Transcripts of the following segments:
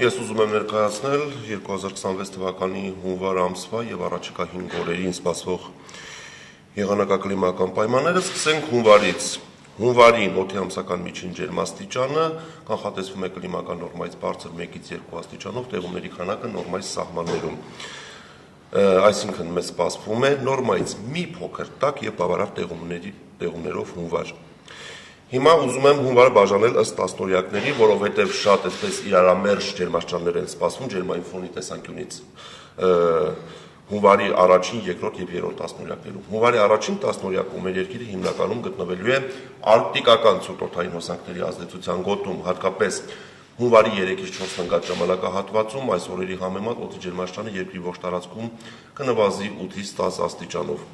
Ես ուզում եմ ներկայացնել 2026 թվականի հունվար ամսվա եւ առաջիկա 5 օրերին սպասվող եղանակակլիմական պայմանները։ Սկսենք հունվարից։ Հունվարին օդի ամսական միջին ջերմաստիճանը կանխատեսվում է կլիմական նորմայից բարձր 1-ից 2 աստիճանով, տեղումների քանակը նորմայից սահմաններում։ Այսինքն մեզ սպասվում է նորմայից մի փոքր տաք եւ բավարար տեղումներով հունվար։ Հիմա ուզում եմ հունվարը բաժանել ըստ տասնօրյակների, որովհետև շատ այսպես իրարամերժ ջերմաստիճաններ են սպասվում ջերմային ֆոնի տեսանկյունից հունվարի առաջին, երկրորդ եւ երրորդ տասնօրյակներում։ Հունվարի առաջին տասնօրյակում մեր երկիրը հիմնականում գտնվելու է արկտիկական ցուրտօդային հոսանքների ազդեցության գոտում, հատկապես հունվարի 3-ից 4 ընկած ժամանակահատվածում այս օրերի համեմատ օդի ջերմաստիճանը երկրի ողջ տարածքում կնվազի 8-ից 10 աստիճանով։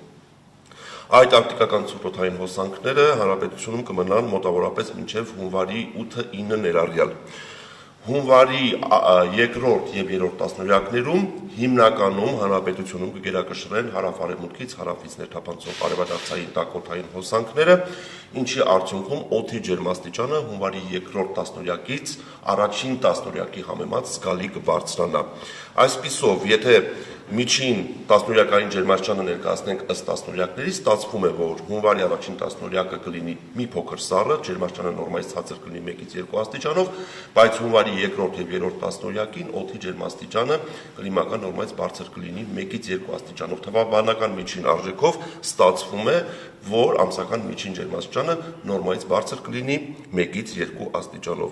Այդ արկտիկական ցուրտօդային հոսանքները հանրապետությունում կմնան մոտավորապես մինչև հունվարի 8-9 ներառյալ։ Հունվարի երկրորդ եւ երրորդ տասնօրյակներում հիմնականում հանրապետությունում կգերակշռեն հարավ-արևմուտքից հարավից ներթափանցող արևադարձային տաքօդային հոսանքները, ինչի արդյունքում օդի ջերմաստիճանը հունվարի երկրորդ տասնօրյակից առաջին տասնօրյակի համեմատ զգալի կբարձրանա։ Այսպիսով, եթե միջին տասնօրյակային ջերմաստիճանը ներկայացնենք ըստ տասնօրյակների, ստացվում է, որ հունվարի առաջին տասնօրյակը կլինի մի փոքր սառը, ջերմաստիճանը նորմայից ցածր կլինի 1-ից 2 աստիճանով, բայց հունվարի երկրորդ եւ երրորդ տասնօրյակին օդի ջերմաստիճանը կլիմական նորմայից բարձր կլինի 1-ից 2 աստիճանով։ Թվաբանական միջին արժեքով ստացվում է, որ ամսական միջին ջերմաստիճանը նորմայից բարձր կլինի 1-ից 2 աստիճանով։